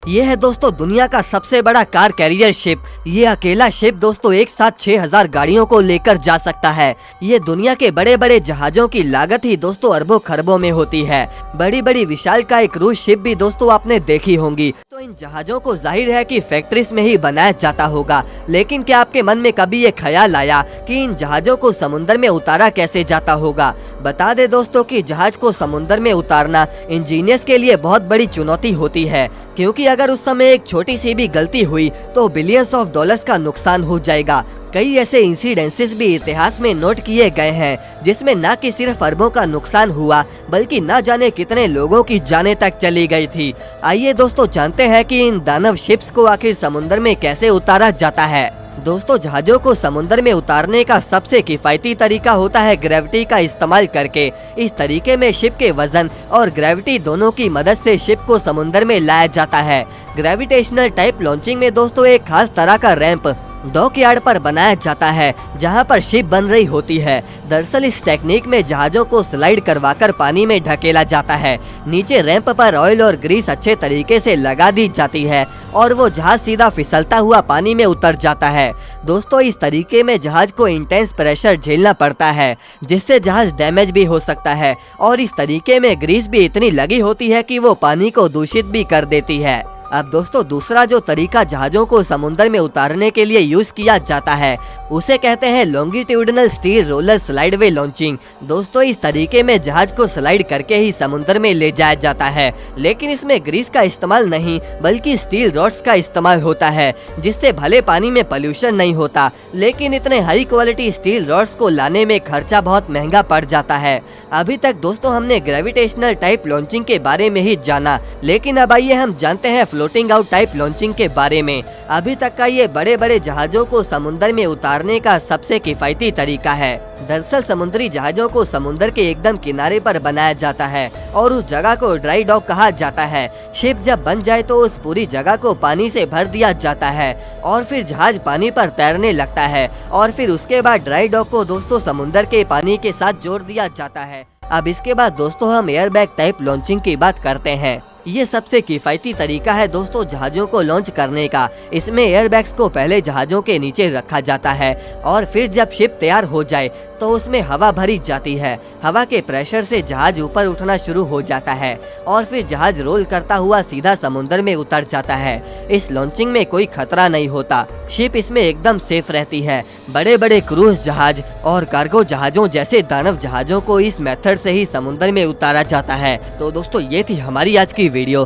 ये है दोस्तों दुनिया का सबसे बड़ा कार कैरियर शिप। ये अकेला शिप दोस्तों एक साथ 6000 गाड़ियों को लेकर जा सकता है। ये दुनिया के बड़े बड़े जहाजों की लागत ही दोस्तों अरबों खरबों में होती है। बड़ी बड़ी विशालकाय क्रूज शिप भी दोस्तों आपने देखी होंगी। तो इन जहाजों को जाहिर है कि फैक्ट्रीज में ही बनाया जाता होगा, लेकिन क्या आपके मन में कभी ये ख्याल आया कि इन जहाजों को समुद्र में उतारा कैसे जाता होगा? बता दे दोस्तों कि जहाज को समुद्र में उतारना इंजीनियर्स के लिए बहुत बड़ी चुनौती होती है, क्योंकि अगर उस समय एक छोटी सी भी गलती हुई तो बिलियंस ऑफ डॉलर्स का नुकसान हो जाएगा। कई ऐसे इंसिडेंसेस भी इतिहास में नोट किए गए हैं जिसमें न कि सिर्फ अरबों का नुकसान हुआ बल्कि न जाने कितने लोगों की जानें तक चली गई थी। आइए दोस्तों जानते हैं कि इन दानव शिप्स को आखिर समुद्र में कैसे उतारा जाता है। दोस्तों जहाजों को समुद्र में उतारने का सबसे किफायती तरीका होता है ग्रेविटी का इस्तेमाल करके। इस तरीके में शिप के वजन और ग्रेविटी दोनों की मदद से शिप को समुद्र में लाया जाता है। ग्रेविटेशनल टाइप लॉन्चिंग में दोस्तों एक खास तरह का रैंप डॉकयार्ड पर बनाया जाता है जहां पर शिप बन रही होती है। दरअसल इस टेक्निक में जहाजों को स्लाइड करवाकर पानी में ढकेला जाता है। नीचे रैंप पर ऑयल और ग्रीस अच्छे तरीके से लगा दी जाती है और वो जहाज सीधा फिसलता हुआ पानी में उतर जाता है। दोस्तों इस तरीके में जहाज को इंटेंस प्रेशर झेलना पड़ता है जिससे जहाज डैमेज भी हो सकता है, और इस तरीके में ग्रीस भी इतनी लगी होती है कि वो पानी को दूषित भी कर देती है। अब दोस्तों दूसरा जो तरीका जहाजों को समुद्र में उतारने के लिए यूज किया जाता है उसे कहते हैं लॉन्गिट्यूडनल स्टील रोलर स्लाइड वे लॉन्चिंग। दोस्तों इस तरीके में जहाज को स्लाइड करके ही समुद्र में ले जाया जाता है, लेकिन इसमें ग्रीस का इस्तेमाल नहीं बल्कि स्टील रॉड्स का इस्तेमाल होता है, जिससे भले पानी में पोल्यूशन नहीं होता, लेकिन इतने हाई क्वालिटी स्टील रॉड्स को लाने में खर्चा बहुत महंगा पड़ जाता है। अभी तक दोस्तों हमने ग्रेविटेशनल टाइप लॉन्चिंग के बारे में ही जाना, लेकिन अब आइए हम जानते हैं फ्लोटिंग आउट टाइप लॉन्चिंग के बारे में। अभी तक का ये बड़े बड़े जहाजों को समुद्र में उतारने का सबसे किफायती तरीका है। दरअसल समुद्री जहाजों को समुद्र के एकदम किनारे पर बनाया जाता है और उस जगह को ड्राई डॉक कहा जाता है। शिप जब बन जाए तो उस पूरी जगह को पानी से भर दिया जाता है और फिर जहाज पानी पर तैरने लगता है, और फिर उसके बाद ड्राई डॉक को दोस्तों समुद्र के पानी के साथ जोड़ दिया जाता है। अब इसके बाद दोस्तों हम एयरबैग टाइप लॉन्चिंग की बात करते हैं। ये सबसे किफायती तरीका है दोस्तों जहाजों को लॉन्च करने का। इसमें एयरबैग्स को पहले जहाजों के नीचे रखा जाता है और फिर जब शिप तैयार हो जाए तो उसमें हवा भरी जाती है। हवा के प्रेशर से जहाज ऊपर उठना शुरू हो जाता है और फिर जहाज रोल करता हुआ सीधा समुद्र में उतर जाता है। इस लॉन्चिंग में कोई खतरा नहीं होता, शिप इसमें एकदम सेफ रहती है। बड़े बड़े क्रूज जहाज और कार्गो जहाजों जैसे दानव जहाजों को इस मेथड से ही समुद्र में उतारा जाता है। तो दोस्तों ये थी हमारी आज की वीडियो।